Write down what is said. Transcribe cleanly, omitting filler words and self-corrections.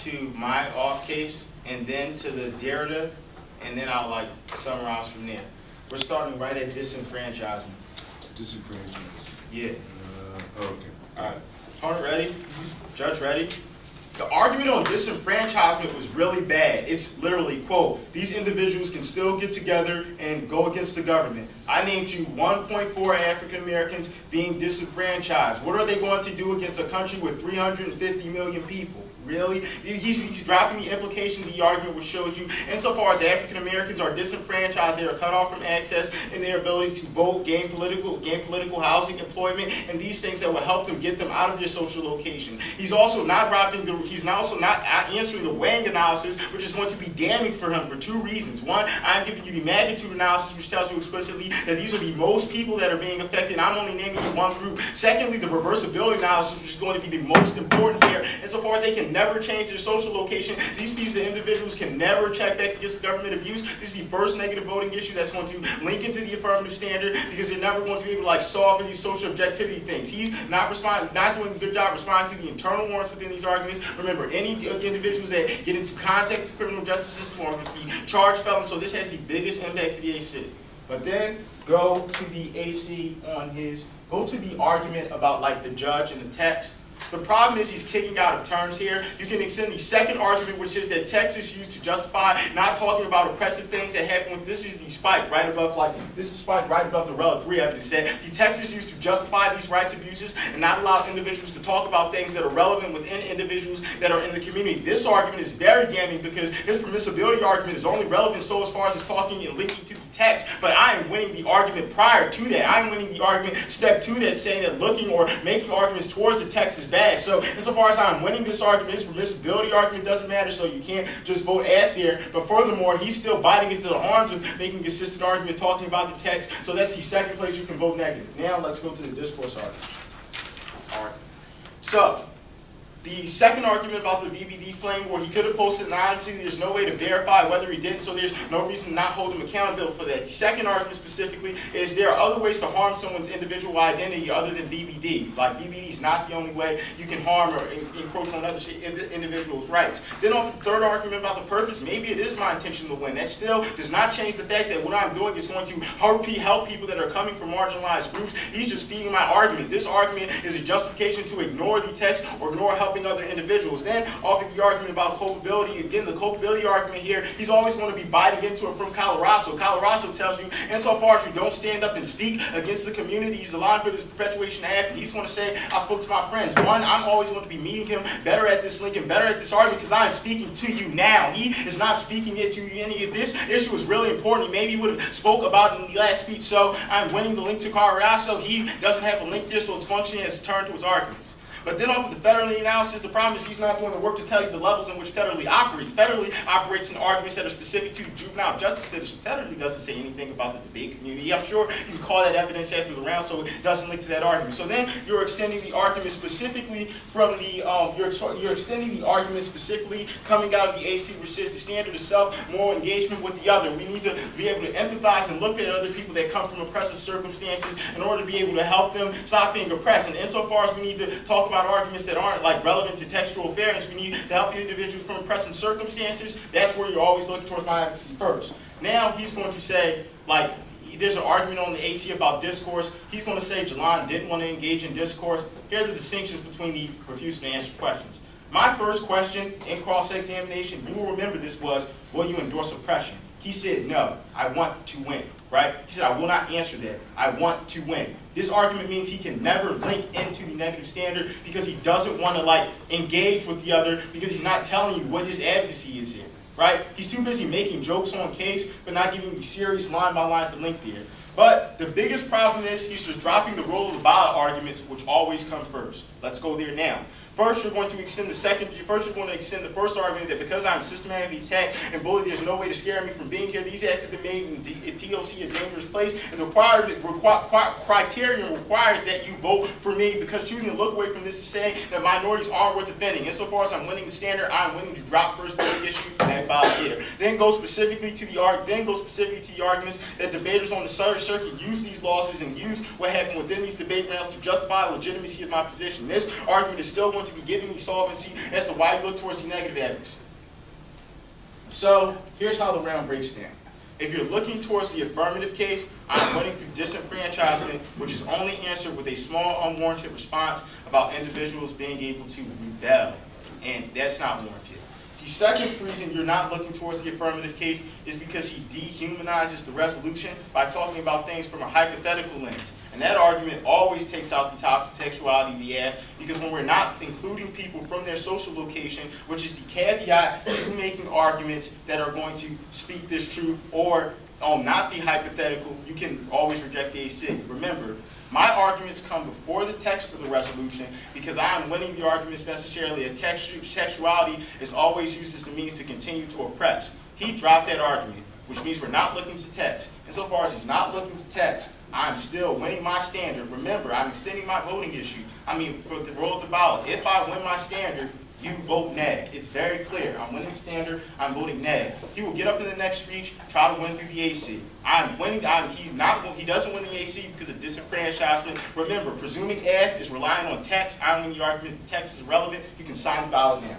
to my off case, and then to the Derrida, and then I'll like summarize from there. We're starting right at disenfranchisement. Disenfranchisement. Yeah. Okay. All right. Opponent ready? Judge ready? The argument on disenfranchisement was really bad. It's literally, quote, these individuals can still get together and go against the government. I named you 1.4 African Americans being disenfranchised. What are they going to do against a country with 350 million people? Really? He's dropping the implications of the argument, which shows you, insofar as African Americans are disenfranchised, they are cut off from access in their ability to vote, gain political housing, employment, and these things that will help them get them out of their social location. He's also not answering the weighing analysis, which is going to be damning for him for two reasons. One, I'm giving you the magnitude analysis, which tells you explicitly that these are the most people that are being affected. I'm only naming you one group. Secondly, the reversibility analysis, which is going to be the most important here, insofar as they can never change their social location. These pieces of individuals can never check back against government abuse. This is the first negative voting issue that's going to link into the affirmative standard, because they're never going to be able to like solve these social objectivity things. He's not doing a good job responding to the internal warrants within these arguments. Remember, any individuals that get into contact with the criminal justice system are going to be charged felons, so this has the biggest impact to the AC. But then go to the AC go to the argument about like the judge and the text. The problem is he's kicking out of turns here. You can extend the second argument, which is that text is used to justify not talking about oppressive things that happen with, this is the spike right above, this is spike right above the relative 3 evidence, that the text is used to justify these rights abuses and not allow individuals to talk about things that are relevant within individuals that are in the community. This argument is very damning because his permissibility argument is only relevant so as far as it's talking and linking to the text, but I am winning the argument prior to that. I am winning the argument step 2 that's saying that looking or making arguments towards the text is bad. So insofar as I'm winning this argument, his permissibility argument doesn't matter, so you can't just vote at there. But furthermore, he's still biting into the arms with making a consistent argument talking about the text, so that's the second place you can vote negative. Now let's go to the discourse argument. All right. So the second argument about the VBD flame, where he could have posted anonymously, there's no way to verify whether he didn't, so there's no reason to not hold him accountable for that. The second argument specifically is there are other ways to harm someone's individual identity other than VBD. Like, VBD is not the only way you can harm or encroach on other individuals' rights. Then off the third argument about the purpose, maybe it is my intention to win. That still does not change the fact that what I'm doing is going to help people that are coming from marginalized groups. He's just feeding my argument. This argument is a justification to ignore the text or ignore helping other individuals. Then, off of the argument about culpability, again, the culpability argument here, he's always going to be biting into it from Colorado. Colorado tells you, insofar as you don't stand up and speak against the community, he's allowing for this perpetuation to happen. He's going to say, I spoke to my friends. One, I'm always going to be meeting him better at this link and better at this argument because I am speaking to you now. He is not speaking it to you. Any of this issue is really important. Maybe he would have spoke about it in the last speech, so I'm winning the link to Colorado. He doesn't have a link there, so it's functioning as a turn to his arguments. But then off of the federally analysis, the problem is he's not doing the work to tell you the levels in which federally operates. Federally operates in arguments that are specific to the juvenile justice system. Federally doesn't say anything about the debate community. I'm sure you can call that evidence after the round, so it doesn't link to that argument. So then you're extending the argument specifically from the, you're extending the argument specifically coming out of the AC, which is the standard of self-moral engagement with the other. We need to be able to empathize and look at other people that come from oppressive circumstances in order to be able to help them stop being oppressed. And insofar as we need to talk about arguments that aren't like relevant to textual fairness, we need to help individuals from oppressive circumstances. That's where you're always looking towards my advocacy first. Now he's going to say, like, there's an argument on the AC about discourse. He's going to say Jalon didn't want to engage in discourse. Here are the distinctions between the refusal to answer questions. My first question in cross-examination, you will remember this, was, will you endorse oppression? He said, no, I want to win, right? He said, I will not answer that. I want to win. This argument means he can never link into the negative standard because he doesn't want to, like, engage with the other because he's not telling you what his advocacy is here, right? He's too busy making jokes on case but not giving you serious line by line to link there. But the biggest problem is he's just dropping the role of the ballot arguments, which always come first. Let's go there now. First, you're going to extend the first argument that because I'm systematically attacked and bullied, there's no way to scare me from being here. These acts have been made in TOC a dangerous place, and the criterion requires that you vote for me because choosing to look away from this is saying that minorities aren't worth defending. Insofar as I'm winning the standard, I'm willing to drop first voting issue and ballot here. Then go specifically to the arguments that debaters on the circuit use these losses and use what happened within these debate rounds to justify the legitimacy of my position. This argument is still going to to be giving me solvency as to why you look towards the negative evidence. So here's how the round breaks down. If you're looking towards the affirmative case, I'm winning through disenfranchisement, which is only answered with a small unwarranted response about individuals being able to rebel, and that's not warranted. The second reason you're not looking towards the affirmative case is because he dehumanizes the resolution by talking about things from a hypothetical lens. And that argument always takes out the top contextuality of the ad, because when we're not including people from their social location, which is the caveat to making arguments that are going to speak this truth or not be hypothetical, you can always reject the AC. Remember, my arguments come before the text of the resolution because I am winning the arguments necessarily. A textuality is always used as a means to continue to oppress. He dropped that argument, which means we're not looking to text. Insofar as he's not looking to text, I'm still winning my standard. Remember, I'm extending my voting issue. I mean, for the role of the ballot, if I win my standard, you vote neg. It's very clear. I'm winning standard, I'm voting neg. He will get up in the next speech, try to win through the AC. I'm winning, he doesn't win the AC because of disenfranchisement. Remember, presuming F is relying on text, I don't mean the argument the text is irrelevant, you can sign the ballot now.